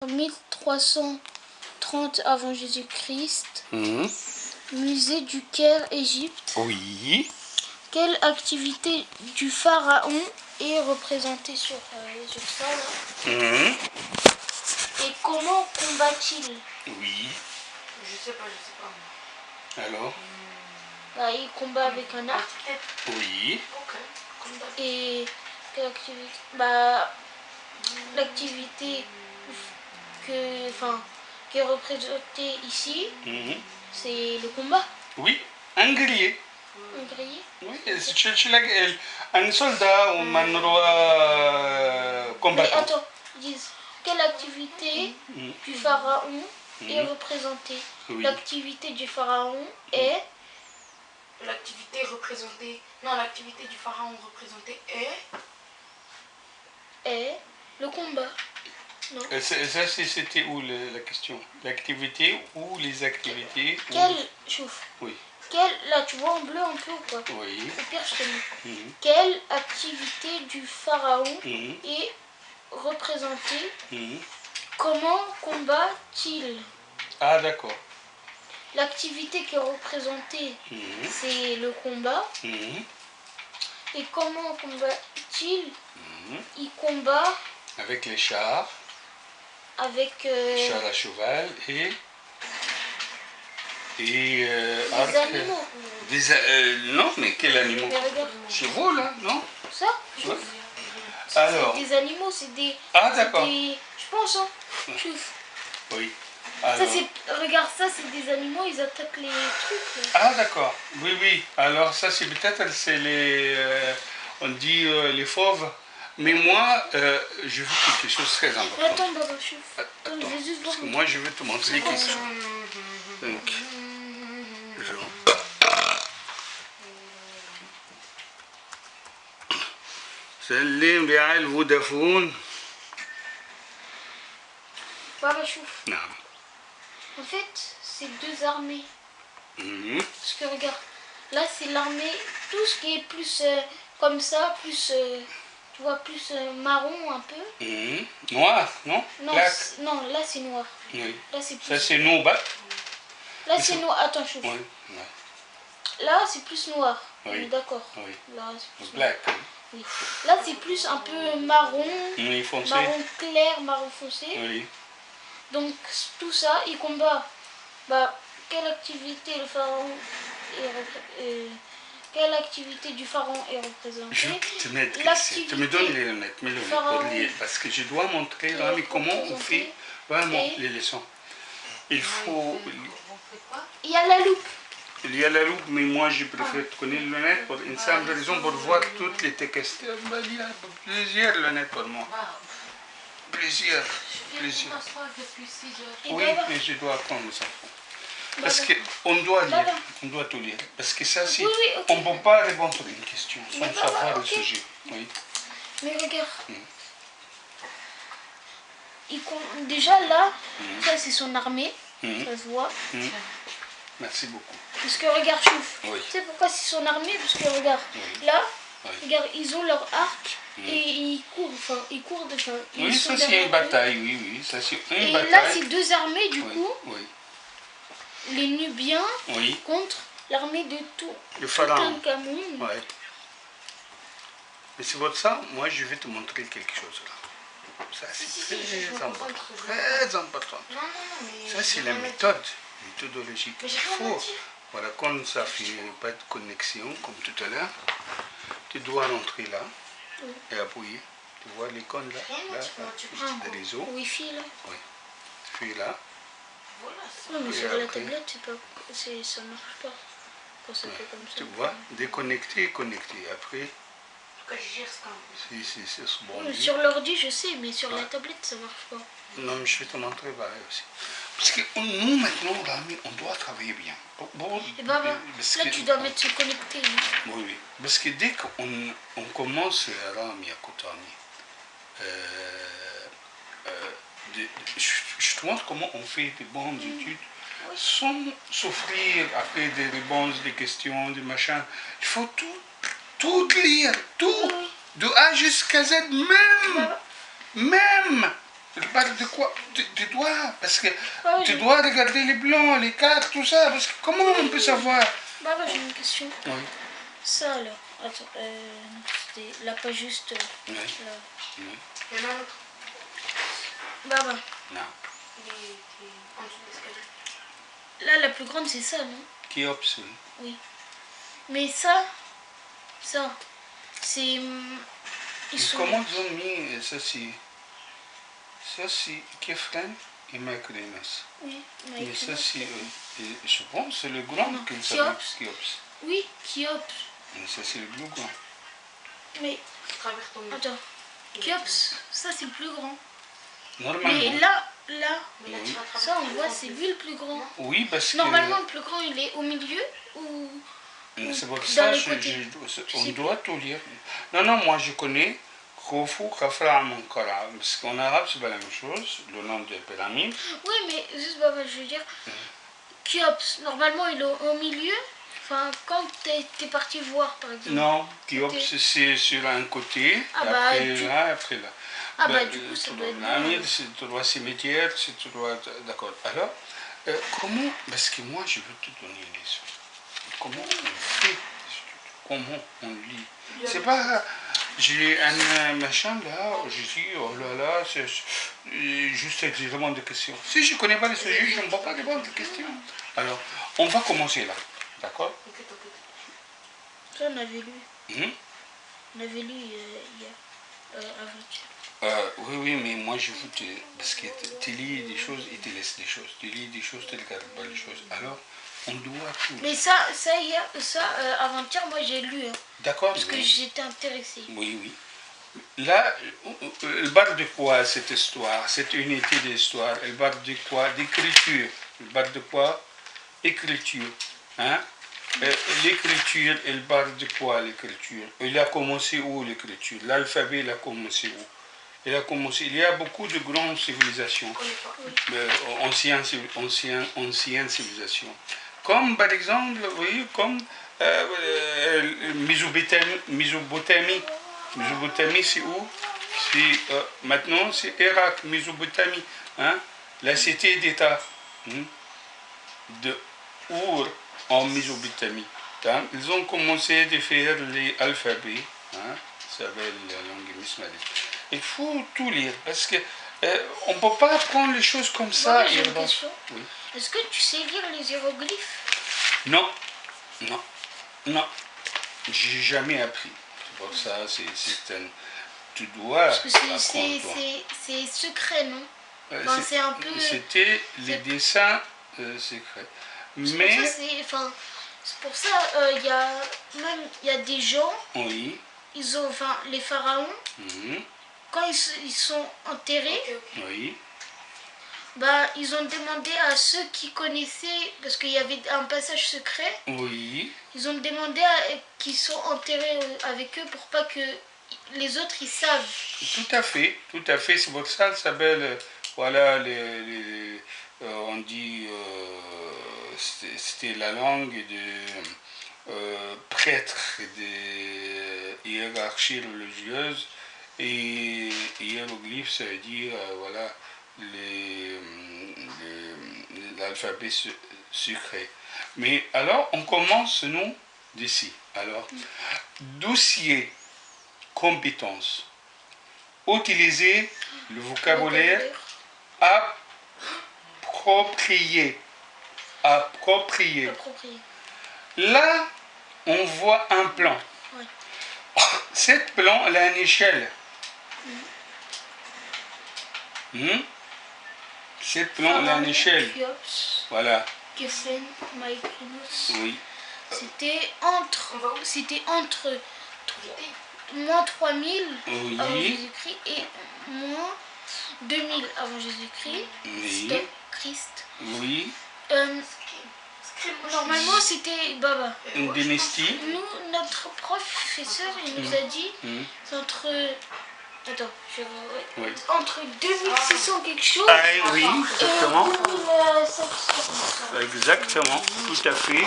1330 avant Jésus-Christ, musée du Caire, Égypte. Oui. Quelle activité du pharaon est représentée sur ça là? Et comment combat-il? Oui. Je sais pas. Alors? Bah, il combat avec un arc. Oui. Ok. Et quelle activité? Bah, l'activité qui est représentée ici, c'est le combat. Oui. Un guerrier. Un guerrier. Oui. Un soldat ou un roi Mais combattant. attends, ils disent quelle activité du pharaon est représentée? Oui. L'activité du pharaon est... L'activité représentée... Non, l'activité du pharaon représentée est le combat. Non. Ça, c'était où la question? L'activité ou les activités? Chouf. Oui. Là, tu vois en bleu un peu ou quoi? Oui. Au pire, je te mets. Quelle activité du pharaon est représentée? Comment combat-il? Ah, d'accord. L'activité qui est représentée, c'est le combat. Et comment combat-il? Il combat avec les chars. Avec chars à cheval et des arc. animaux. Non, mais quel animal? Mais regarde. Chevaux, là, non? Ça? Ouais. C'est Alors. des animaux, c'est des... Ah, d'accord. Je pense, hein. Chouf. Oui. Ça, regarde, ça, c'est des animaux, ils attaquent les trucs. Là. Ah, d'accord. Oui, oui. Alors, ça, c'est peut-être, les... on dit les fauves. Mais moi, je veux quelque chose de très important. Attends, Baba, chouf. Attends, je vais juste parce voir. que moi, je veux te montrer quelque chose. Donc, سلم بعال فودافون. Baba, chouf. Non. En fait, c'est deux armées. Parce que regarde, là, c'est l'armée, tout ce qui est plus comme ça, plus... tu vois, plus marron un peu. Noir, non? Non, non, là c'est noir. Oui. Là c'est plus... Ça c'est nous, bah. Là c'est noir. Attends, chouf. Oui. Là c'est plus noir. Oui. On est d'accord. Oui. Là c'est plus black. Oui. Là c'est plus un peu marron. Oui, foncé. Marron clair, marron foncé. Oui. Donc tout ça, il combat. Bah, quelle activité le pharaon quelle activité du pharaon est représentée? Je vais te mettre ici. Tu me donnes les lunettes, pour lire, parce que je dois montrer là, mais comment on fait vraiment les leçons. Il faut... Il y a la loupe. Il y a la loupe, mais moi je préfère connaître les lunettes pour une simple raison, pour voir toutes les textes. Il y a plusieurs lunettes pour moi. Plusieurs. Oui, mais je dois apprendre ça. Parce qu'on doit lire, on doit tout lire. Parce que ça, c'est... On ne peut pas répondre à une question sans savoir le sujet. Oui. Mais regarde. Déjà là, ça c'est son armée, ça se voit. Merci beaucoup. Parce que regarde, chouf. Oui. Tu sais pourquoi c'est son armée? Parce que regarde, là, regarde, ils ont leur arc et ils courent, ils courent de fin. Oui, ça c'est une bataille, oui, ça c'est une bataille. Et là, c'est deux armées du coup. Oui. Les Nubiens contre l'armée de tout le pharaon. Cameroun. Oui. Et c'est pour ça, moi je vais te montrer quelque chose là. Ça c'est très important. Très important. Ça c'est la méthodologie qu'il faut. Voilà, quand ça fait pas de connexion, comme tout à l'heure, tu dois rentrer là et appuyer. Tu vois l'icône là, le réseau. Wi-Fi là. Oui. Puis là. Non, mais sur la tablette, ça marche pas. Quand ça fait comme ça. Tu vois, déconnecter et connecter. Après, c'est bon. Sur l'ordi, je sais, mais sur la tablette, ça marche pas. Non, mais je vais te montrer pareil aussi. Parce que nous, maintenant, on doit travailler bien. Et là, tu dois mettre se connecter. Oui. Parce que dès qu'on commence à Rami, à Kotami, je te montre comment on fait des bonnes études sans souffrir après des réponses, des questions, des machins. Il faut tout lire, tout, de A jusqu'à Z, même Elle parle de quoi? Tu dois, parce que tu dois regarder les blancs, les cartes, tout ça, parce que comment on peut savoir? Baba, j'ai une question. Oui. Ça alors, attends, c'était là pas juste Oui. là. Oui. Il y en a un autre. Baba, Il Non. est en dessous de l'escalier. là la plus grande c'est ça, non? Khéops, oui. Oui. Mais ça, c'est... Ils sont... Comment ils ont mis ça, c'est Kefren et Macrénas. Oui, Mais ça, c'est, je pense, c'est le grand qu'il s'appelle Khéops. Oui, Khéops. Mais ça, c'est le plus grand. Mais, Traverse ton attends, Khéops, ça c'est le plus grand. Normalement. Mais là, Mais là, Oui. tu vas traverser ça on le voit, grand c'est plus. lui le plus grand. Oui, parce que... Normalement, le plus grand, il est au milieu ou... C'est pour dans ça les que côtés. on doit tout lire. Non, moi je connais Khufu, Khafra, Mankara. Parce qu'en arabe, c'est pas la même chose, le nom des pyramides. Oui, mais juste, Baba, je veux dire, Khéops, normalement, il est au milieu. Enfin, quand t'es parti voir, par exemple. Non, Khéops, c'est sur un côté, Ah bah, après du- là, après là. Ah bah, du coup, ça doit être pyramide, bon. c'est tout droit cimetière, c'est tout droit... D'accord. Alors, comment... Parce que moi, je veux te donner les sons. Comment on fait? Comment on lit? C'est pas... J'ai un machin là, je dis, oh là là, c'est juste que je demande des questions. Si je ne connais pas les sujets, je ne peux pas répondre des questions. Alors, on va commencer là. D'accord? Ça, on avait lu. Hmm? On avait lu hier, avant-hier. Oui, mais moi je veux te... Parce que tu lis des choses et tu laisses des choses. Tu lis des choses, tu ne regardes pas les choses. Alors, on doit tout. Mais ça hier, avant-hier, moi j'ai lu. Hein, D'accord? parce que j'étais intéressée. Oui. Là, elle parle de quoi cette histoire, cette unité d'histoire? Elle parle de quoi? D'écriture. Elle parle de quoi? Écriture. Hein? L'écriture, elle parle de quoi l'écriture? Elle a commencé où l'écriture? L'alphabet, il a commencé où? Il y a beaucoup de grandes civilisations, anciennes civilisations. Comme par exemple, vous voyez, comme Mésopotamie. Mésopotamie, c'est où? Maintenant, c'est Irak, Mésopotamie. Hein? La cité d'État de Our en Mésopotamie. Hein? Ils ont commencé à faire les alphabets. Hein? Ça s'appelle la langue mismatique. Il faut tout lire parce que on ne peut pas apprendre les choses comme ça. J'ai une question. Oui. Est-ce que tu sais lire les hiéroglyphes? Non. J'ai jamais appris. C'est pour ça, c'est un... Tu dois parce que apprendre. C'est secret, non? Enfin, c'est un peu... C'était les dessins secrets. Mais... C'est pour ça, il y a des gens, Oui. ils ont, enfin, les pharaons, quand ils sont enterrés, Oui. bah, ils ont demandé à ceux qui connaissaient, parce qu'il y avait un passage secret, Oui. ils ont demandé qu'ils sont enterrés avec eux pour pas que les autres ils savent. Tout à fait. C'est pour ça que ça s'appelle, voilà, on dit, c'était la langue de prêtres, de hiérarchie religieuse, et hiéroglyphe, ça veut dire, voilà, l'alphabet secret. Mais alors, on commence, nous, d'ici. Alors, dossier, compétence. Utiliser le vocabulaire approprié. Là, on voit un plan. Ouais. Cette plan, elle a une échelle. Cette plan, elle a une échelle. Khéops, Voilà. Kefren, Maïkrinos. Oui. C'était entre moins 3000 avant Oui. Jésus-Christ et moins 2000 avant Jésus-Christ. Oui. Christ. Oui. Normalement, c'était Baba. Une dynastie. Nous, notre professeur, il nous a dit c'est entre... Attends, Oui. entre 2600 quelque chose Ah, oui, exactement. et 2700. Exactement, tout à fait.